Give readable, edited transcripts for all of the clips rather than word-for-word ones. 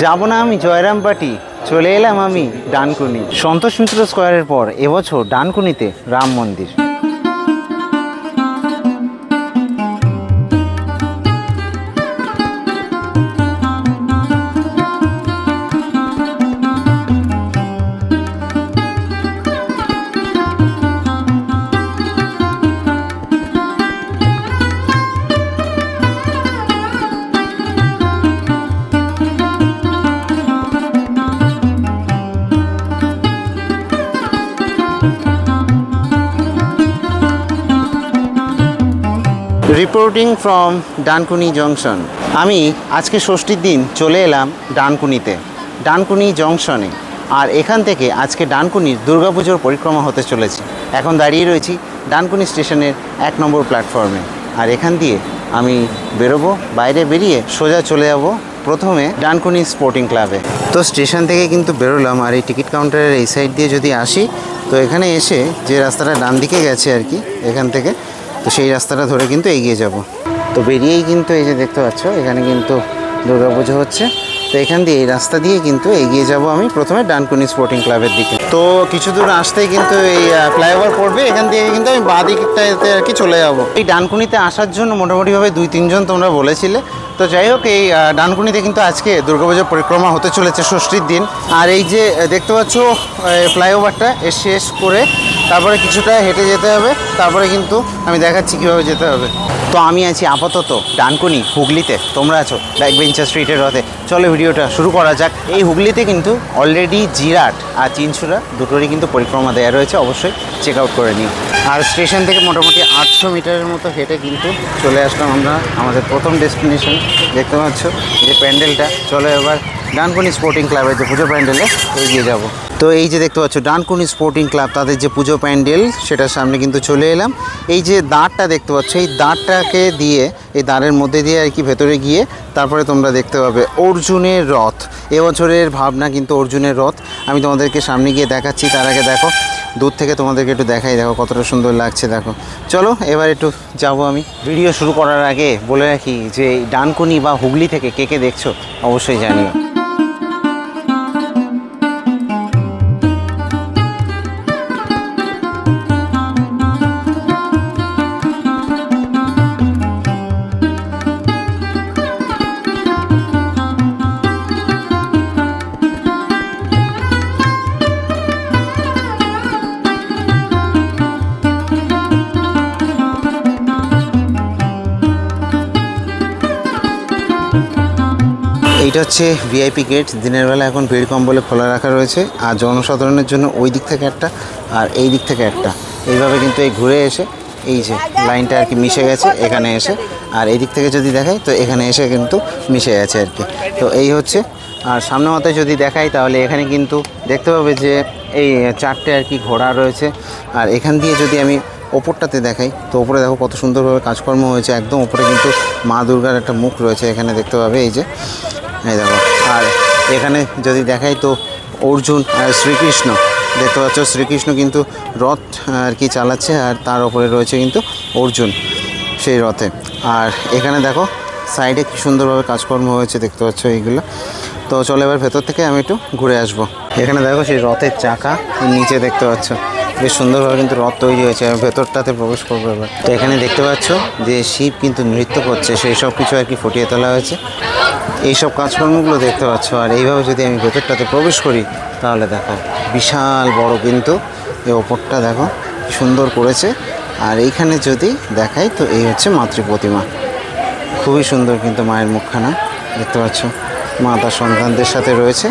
যাবো না আমি জয়রামবাটি, চলে এলাম আমি ডানকুনি। সন্তোষ মিত্র স্কয়ারের পর এবছর ডানকুনিতে রাম মন্দির। Reporting from Dankuni junction. আমি আজকে ষষ্ঠীর দিন চলে এলাম ডানকুনিতে, ডানকুনি জংশনে। আর এখান থেকে আজকে ডানকুনির দুর্গাপুজোর পরিক্রমা হতে চলেছে। এখন দাঁড়িয়ে রয়েছি ডানকুনি স্টেশনের 1 নম্বর প্ল্যাটফর্মে। আর এখান দিয়ে আমি বেরোবো, বাইরে বেরিয়ে সোজা চলে যাব প্রথমে ডানকুনি স্পোর্টিং ক্লাবে। তো স্টেশন থেকে কিন্তু বেরোলাম, আর এই টিকিট কাউন্টারের এই সাইড দিয়ে যদি আসি তো এখানে এসে যে রাস্তাটা ডান দিকে গেছে আর কি এখান থেকে, তো সেই রাস্তাটা ধরে কিন্তু এগিয়ে যাব। তো বেরিয়েই কিন্তু এই যে দেখতে পাচ্ছ এখানে কিন্তু দুর্গাপুজো হচ্ছে। তো এখান দিয়ে এই রাস্তা দিয়ে কিন্তু এগিয়ে যাব আমি প্রথমে ডানকুনি স্পোর্টিং ক্লাবের দিকে। তো কিছু দূর আসতেই কিন্তু এই ফ্লাইওভার পড়বে, এখান থেকে কিন্তু আমি বাঁ দিকটাতে আর কি চলে যাব। এই ডানকুনিতে আসার জন্য মোটামুটিভাবে 2-3 জন তোমরা বলেছিলে। তো যাই হোক, এই ডানকুনিতে কিন্তু আজকে দুর্গাপুজোর পরিক্রমা হতে চলেছে ষষ্ঠীর দিন। আর এই যে দেখতে পাচ্ছ ফ্লাইওভারটা শেষ করে তারপরে কিছুটা হেঁটে যেতে হবে, তারপরে কিন্তু আমি দেখাচ্ছি কীভাবে যেতে হবে। তো আমি আছি আপাতত ডানকুনি হুগলিতে, তোমরা আছো ব্যাকবেঞ্চার স্ট্রিটের রথে। চলো ভিডিওটা শুরু করা যাক। এই হুগলিতে কিন্তু অলরেডি জিরাট আর চিনচুরা দুটোরই কিন্তু পরিক্রমা দেওয়া রয়েছে, অবশ্যই চেক আউট করে নিই। আর স্টেশন থেকে মোটামুটি 800 মিটারের মতো হেঁটে কিন্তু চলে আসলাম আমরা আমাদের প্রথম ডেস্টিনেশন। দেখতে পাচ্ছ যে প্যান্ডেলটা। চলো এবার ডানকুনি স্পোর্টিং ক্লাবের যে পুজো প্যান্ডেলে এগিয়ে যাব। তো এই যে দেখতে পাচ্ছ ডানকুনি স্পোর্টিং ক্লাব, তাদের যে পুজো প্যান্ডেল সেটার সামনে কিন্তু চলে এলাম। এই যে দাঁড়টা দেখতে পাচ্ছ, এই দাঁড়টাকে দিয়ে, এই দাঁড়ের মধ্যে দিয়ে আর কি ভেতরে গিয়ে তারপরে তোমরা দেখতে পাবে অর্জুনের রথ। এবছরের ভাবনা কিন্তু অর্জুনের রথ। আমি তোমাদেরকে সামনে গিয়ে দেখাচ্ছি, তার আগে দেখো দূর থেকে তোমাদেরকে একটু দেখাই, দেখো কতটা সুন্দর লাগছে। দেখো চলো এবার একটু যাব আমি। ভিডিও শুরু করার আগে বলে রাখি যে ডানকুনি বা হুগলি থেকে কে কে দেখছো অবশ্যই জানিও। এইটা হচ্ছে ভিআইপি গেট। দিনের বেলা এখন ভিড় কম বলে খোলা রাখা রয়েছে, আর জনসাধারণের জন্য ওই দিক থেকে একটা আর এই দিক থেকে একটা, এইভাবে কিন্তু এই ঘুরে এসে এই যে লাইনটা আর কি মিশে গেছে এখানে এসে। আর এই দিক থেকে যদি দেখাই তো এখানে এসে কিন্তু মিশে গেছে আর কি। তো এই হচ্ছে। আর সামনে মাথায় যদি দেখাই তাহলে এখানে কিন্তু দেখতে পাবে যে এই 4টে আর কি ঘোড়া রয়েছে। আর এখান দিয়ে যদি আমি ওপরটাতে দেখাই তো ওপরে দেখো কত সুন্দরভাবে কাজকর্ম হয়েছে। একদম ওপরে কিন্তু মা দুর্গার একটা মুখ রয়েছে এখানে দেখতে পাবে, এই যে এই দেখো। আর এখানে যদি দেখাই তো অর্জুন আর শ্রীকৃষ্ণ দেখতে পাচ্ছ, শ্রীকৃষ্ণ কিন্তু রথ আর কি চালাচ্ছে, আর তার ওপরে রয়েছে কিন্তু অর্জুন সেই রথে। আর এখানে দেখো সাইডে কি সুন্দরভাবে কাজকর্ম হয়েছে দেখতে পাচ্ছ এইগুলো। তো চলো এবার ভেতর থেকে আমি একটু ঘুরে আসব। এখানে দেখো সেই রথের চাকা নিচে দেখতে পাচ্ছ, বেশ সুন্দরভাবে কিন্তু রথ তৈরি হয়েছে। আমি ভেতরটাতে প্রবেশ করবো এবার। তো এখানে দেখতে পাচ্ছ যে শিব কিন্তু নৃত্য করছে, সেই সব কিছু আর কি ফুটিয়ে তোলা হয়েছে, এইসব কাজকর্মগুলো দেখতে পাচ্ছ। আর এইভাবে যদি আমি ভেতরটাতে প্রবেশ করি তাহলে দেখো বিশাল বড় কিন্তু এই ওপরটা দেখো সুন্দর করেছে। আর এইখানে যদি দেখাই তো এই হচ্ছে মাতৃ প্রতিমা, খুবই সুন্দর কিন্তু মায়ের মুখখানা দেখতে পাচ্ছ। মা তার সন্তানদের সাথে রয়েছে,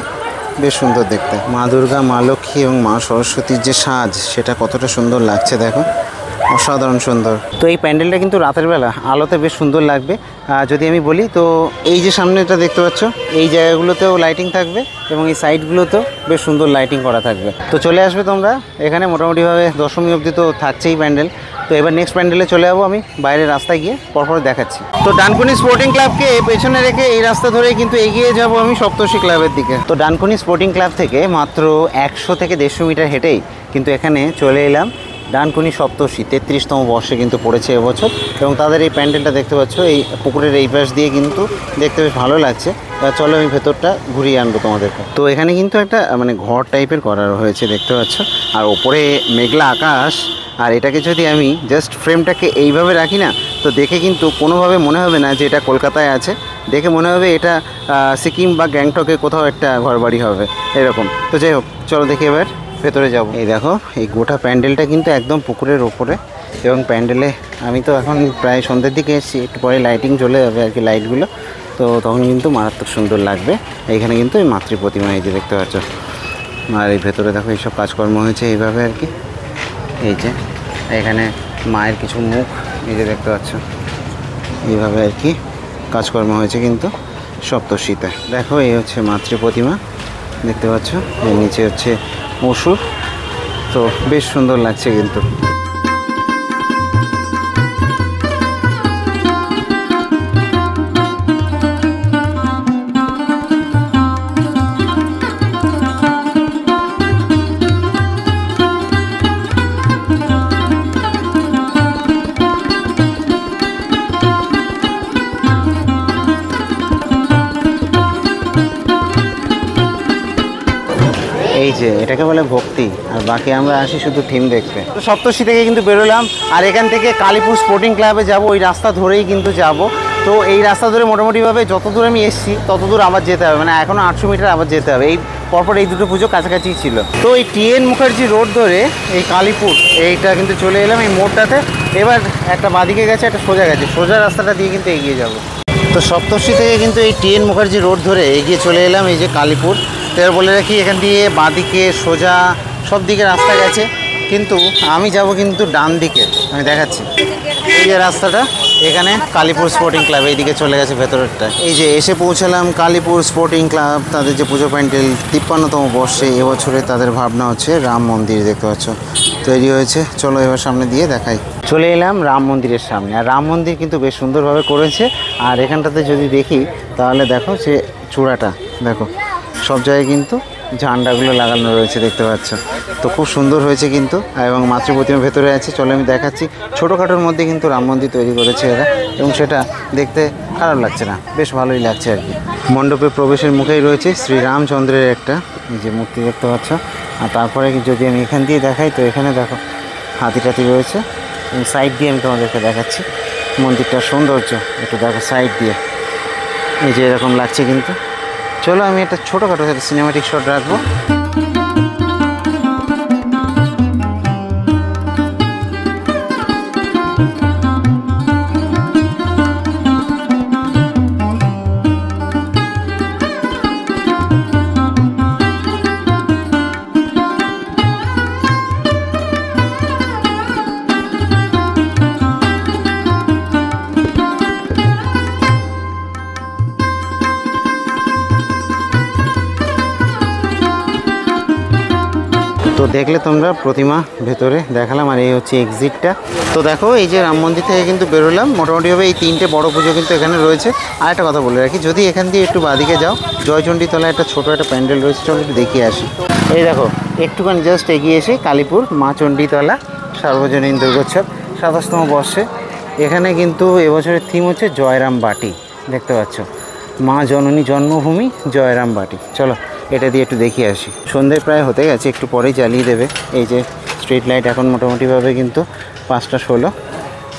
বেশ সুন্দর দেখতে। মা দুর্গা, মা লক্ষ্মী এবং মা সরস্বতীর যে সাজ সেটা কতটা সুন্দর লাগছে দেখো, অসাধারণ সুন্দর। তো এই প্যান্ডেলটা কিন্তু রাতের বেলা আলোতে বেশ সুন্দর লাগবে। যদি আমি বলি তো এই যে সামনেটা দেখতে পাচ্ছ এই জায়গাগুলোতেও লাইটিং থাকবে এবং এই সাইডগুলোতেও বেশ সুন্দর লাইটিং করা থাকবে। তো চলে আসবে তোমরা এখানে, মোটামুটিভাবে দশমী অবধি তো থাকছেই প্যান্ডেল। তো এবার নেক্সট প্যান্ডেলে চলে যাবো আমি, বাইরের রাস্তায় গিয়ে পরপর দেখাচ্ছি। তো ডানকুনি স্পোর্টিং ক্লাবকে পেছনে রেখে এই রাস্তা ধরে কিন্তু এগিয়ে যাব আমি সপ্তর্ষি ক্লাবের দিকে। তো ডানকুনি স্পোর্টিং ক্লাব থেকে মাত্র 100 থেকে 150 মিটার হেঁটেই কিন্তু এখানে চলে এলাম ডানকুনি সপ্তর্ষি 33তম বর্ষে কিন্তু পড়েছে এবছর, এবং তাদের এই প্যান্ডেলটা দেখতে পাচ্ছ এই পুকুরের এই পাশ দিয়ে কিন্তু দেখতে বেশ ভালো লাগছে। চলো আমি ভেতরটা ঘুরিয়ে আনবো তোমাদেরকে। তো এখানে কিন্তু একটা মানে ঘর টাইপের করা হয়েছে দেখতে পাচ্ছ, আর ওপরে মেঘলা আকাশ। আর এটাকে যদি আমি জাস্ট ফ্রেমটাকে এইভাবে রাখি না, তো দেখে কিন্তু কোনোভাবে মনে হবে না যে এটা কলকাতায় আছে, দেখে মনে হবে এটা সিকিম বা গ্যাংটকে কোথাও একটা ঘরবাড়ি হবে এরকম। তো যাই হোক, চলো দেখি এবার ভেতরে যাব। এই দেখো এই গোটা প্যান্ডেলটা কিন্তু একদম পুকুরের ওপরে, এবং প্যান্ডেলে আমি তো এখন প্রায় সন্ধ্যের দিকে এসেছি, একটু পরে লাইটিং চলে যাবে আর কি, লাইটগুলো, তো তখন কিন্তু মারাত্মক সুন্দর লাগবে। এইখানে কিন্তু এই মাতৃ প্রতিমা এই যে দেখতে পাচ্ছ, আর এই ভেতরে দেখো এইসব কাজকর্ম হয়েছে এইভাবে আর কি। এই যে এখানে মায়ের কিছু মুখ এই যে দেখতে পাচ্ছ, এইভাবে আর কি কাজকর্ম হয়েছে কিন্তু সপ্তর্ষিতে। দেখো এই হচ্ছে মাতৃ প্রতিমা দেখতে পাচ্ছ, এর নিচে হচ্ছে অসুর, তো বেশ সুন্দর লাগছে কিন্তু। এই যে এটাকে বলে ভক্তি, আর বাকি আমরা আসি শুধু থিম দেখতে। তো সপ্তর্ষি থেকে কিন্তু বেরোলাম, আর এখান থেকে কালীপুর স্পোর্টিং ক্লাবে যাব, ওই রাস্তা ধরেই কিন্তু যাব। তো এই রাস্তা ধরে মোটামুটিভাবে যত দূর আমি এসেছি তত দূর আবার যেতে হবে, মানে এখনও 800 মিটার আবার যেতে হবে। এই পরপর এই দুটো পুজো কাছাকাছি ছিল। তো এই টিএন মুখার্জি রোড ধরে এই কালীপুর এইটা কিন্তু চলে এলাম এই মোড়টাতে। এবার একটা বাঁদিকে গেছে, একটা সোজা গেছে, সোজা রাস্তাটা দিয়ে কিন্তু এগিয়ে যাব। তো সপ্তর্ষি থেকে কিন্তু এই টিএন মুখার্জি রোড ধরে এগিয়ে চলে এলাম এই যে কালীপুর। তো এবার বলে রাখি, এখান দিয়ে বাঁদিকে সোজা সব দিকে রাস্তা গেছে, কিন্তু আমি যাব কিন্তু ডান দিকে, আমি দেখাচ্ছি। এই যে রাস্তাটা, এখানে কালীপুর স্পোর্টিং ক্লাব এইদিকে চলে গেছে ভেতরেরটা। এই যে এসে পৌঁছালাম কালীপুর স্পোর্টিং ক্লাব, তাদের যে পুজো প্যান্ডেল 53তম বর্ষে এবছরে তাদের ভাবনা হচ্ছে রাম মন্দির দেখতে পাচ্ছ তৈরি হয়েছে। চলো এবার সামনে দিয়ে দেখাই। চলে এলাম রাম মন্দিরের সামনে, আর রাম মন্দির কিন্তু বেশ সুন্দরভাবে করেছে। আর এখানটাতে যদি দেখি তাহলে দেখো যে চূড়াটা দেখো, সব জায়গায় কিন্তু ঝান্ডাগুলো লাগানো রয়েছে দেখতে পাচ্ছ, তো খুব সুন্দর হয়েছে কিন্তু। এবং মাতৃ প্রতিমা ভেতরে আছে, চলো আমি দেখাচ্ছি। ছোটোখাটোর মধ্যে কিন্তু রাম মন্দির তৈরি করেছে এরা, এবং সেটা দেখতে খারাপ লাগছে না, বেশ ভালোই লাগছে আর কি। মণ্ডপে প্রবেশের মুখেই রয়েছে শ্রীরামচন্দ্রের একটা যে মূর্তি দেখতে পাচ্ছ। আর তারপরে যদি আমি এখান দিয়ে দেখাই, তো এখানে দেখো হাতি টাতি রয়েছে, এবং সাইড দিয়ে আমি তোমাদেরকে দেখাচ্ছি মন্দিরটার সৌন্দর্য, একটু দেখো সাইড দিয়ে, এই যে এরকম লাগছে কিন্তু। চলো আমি একটা ছোটোখাটো একটা সিনেমাটিক শট রাখবো। তো দেখলে তোমরা প্রতিমা ভেতরে দেখালাম, আর এই হচ্ছে এক্সিটটা। তো দেখো এই যে রাম মন্দির থেকে কিন্তু বেরোলাম, মোটামুটিভাবে এই 3টে বড় পুজো কিন্তু এখানে রয়েছে। আর একটা কথা বলে রাখি, যদি এখান দিয়ে একটু বাঁদিকে যাও, জয়চণ্ডী তলায় একটা ছোটো একটা প্যান্ডেল রয়েছে, চলো একটু দেখিয়ে আসি। এই দেখো একটুখানি জাস্ট এগিয়ে এসে কালীপুর মা চণ্ডীতলা সার্বজনীন দুর্গোৎসব 27তম বর্ষে। এখানে কিন্তু এবছরের থিম হচ্ছে জয়রাম বাটি দেখতে পাচ্ছ, মা জননী জন্মভূমি জয়রাম বাটি। চলো এটা দিয়ে একটু দেখিয়ে আসি। সন্ধ্যে প্রায় হতে গেছে, একটু পরেই জ্বালিয়ে দেবে। এই যে স্ট্রিট লাইট এখন মোটামুটিভাবে কিন্তু 5টা 16,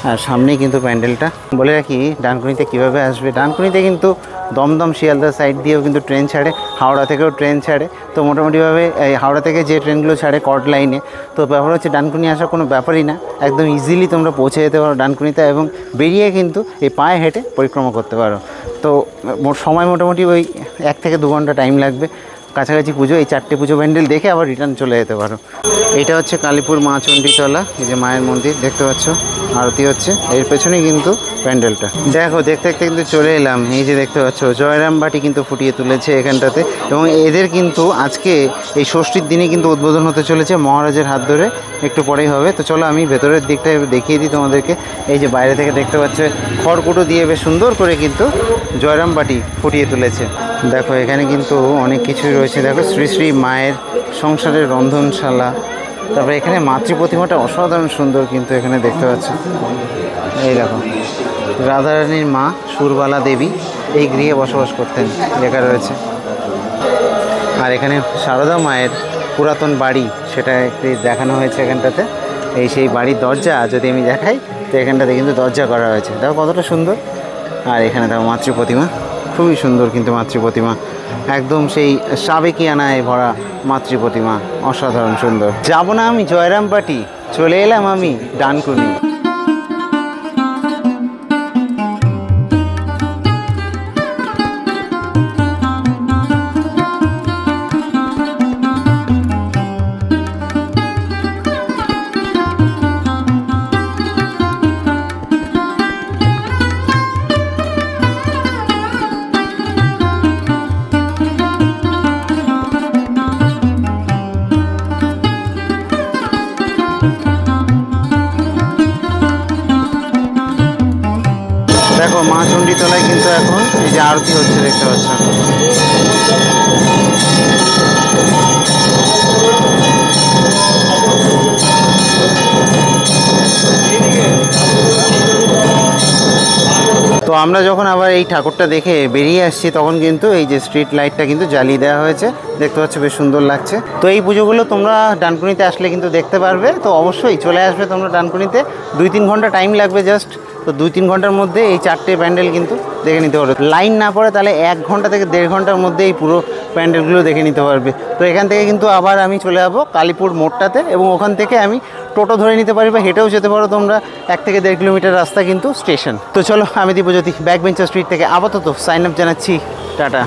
আর সামনেই কিন্তু প্যান্ডেলটা। বলে রাখি ডানকুনিতে কীভাবে আসবে, ডানকুনিতে কিন্তু দমদম শিয়ালদা সাইড দিয়েও কিন্তু ট্রেন ছাড়ে, হাওড়া থেকেও ট্রেন ছাড়ে। তো মোটামুটিভাবে এই হাওড়া থেকে যে ট্রেনগুলো ছাড়ে কট লাইনে, তো ব্যাপার হচ্ছে ডানকুনি আসা কোনো ব্যাপারই না, একদম ইজিলি তোমরা পৌঁছে যেতে পারো ডানকুনিতে, এবং বেরিয়ে কিন্তু এই পায়ে হেঁটে পরিক্রমা করতে পারো। তো সময় মোটামুটি ওই 1 থেকে 2 ঘন্টা টাইম লাগবে। কাছাকাছি পুজো, এই 4টে পুজো প্যান্ডেল দেখে আবার রিটার্ন চলে যেতে পারো। এইটা হচ্ছে কালীপুর মা চণ্ডীতলা, এই যে মায়ের মন্দির দেখতে পাচ্ছ, আরতি হচ্ছে, এর পেছনেই কিন্তু প্যান্ডেলটা। দেখো দেখতে দেখতে কিন্তু চলে এলাম, এই যে দেখতে পাচ্ছ জয়রাম বাটি কিন্তু ফুটিয়ে তুলেছে এখানটাতে, এবং এদের কিন্তু আজকে এই ষষ্ঠীর দিনে কিন্তু উদ্বোধন হতে চলেছে মহারাজের হাত ধরে, একটু পরেই হবে। তো চলো আমি ভেতরের দিকটা দেখিয়ে দিই তোমাদেরকে। এই যে বাইরে থেকে দেখতে পাচ্ছ খড়কুটো দিয়ে বেশ সুন্দর করে কিন্তু জয়রাম বাটি ফুটিয়ে তুলেছে। দেখো এখানে কিন্তু অনেক কিছুই রয়েছে, দেখো শ্রী শ্রী মায়ের সংসারের রন্ধনশালা, তারপরে এখানে মাতৃ প্রতিমাটা অসাধারণ সুন্দর কিন্তু এখানে দেখতে পাচ্ছি। এই দেখো, রাধারানীর মা সুরবালা দেবী এই গৃহে বসবাস করতেন লেখা রয়েছে। আর এখানে সারদা মায়ের পুরাতন বাড়ি সেটা একটু দেখানো হয়েছে এখানটাতে। এই সেই বাড়ির দরজা যদি আমি দেখাই, তো এখানটাতে কিন্তু দরজা করা হয়েছে, দেখো কতটা সুন্দর। আর এখানে দেখো মাতৃ প্রতিমা, খুবই সুন্দর কিন্তু মাতৃ প্রতিমা, একদম সেই সাবেকিয়ানায় ভরা মাতৃ প্রতিমা, অসাধারণ সুন্দর। যাব না আমি জয়রামবাটি, চলে এলাম আমি ডানকুনি। দেখো মা চণ্ডীতলায় কিন্তু এখন এই যে আরতি হচ্ছে দেখতে পাচ্ছ। তো আমরা যখন আবার এই ঠাকুরটা দেখে বেরিয়ে আসছি, তখন কিন্তু এই যে স্ট্রিট লাইটটা কিন্তু জ্বালিয়ে দেওয়া হয়েছে, দেখতে পাচ্ছ বেশ সুন্দর লাগছে। তো এই পুজোগুলো তোমরা ডানকুনিতে আসলে কিন্তু দেখতে পারবে। তো অবশ্যই চলে আসবে তোমরা ডানকুনিতে, 2-3 ঘন্টা টাইম লাগবে জাস্ট। তো 2-3 ঘন্টার মধ্যে এই 4টে প্যান্ডেল কিন্তু দেখে নিতে পারবে। লাইন না পড়ে তাহলে 1 ঘন্টা থেকে 1.5 ঘন্টার মধ্যে এই পুরো প্যান্ডেলগুলো দেখে নিতে পারবে। তো এখান থেকে কিন্তু আবার আমি চলে যাবো কালীপুর মোড়টাতে, এবং ওখান থেকে আমি টোটো ধরে নিতে পারি বা হেঁটেও যেতে পারো তোমরা। 1 থেকে 1.5 কিলোমিটার রাস্তা কিন্তু স্টেশন। তো চলো, আমি দীপজ্যোতি ব্যাকবেঞ্চার স্ট্রিট থেকে আপাতত সাইন আপ জানাচ্ছি, টাটা।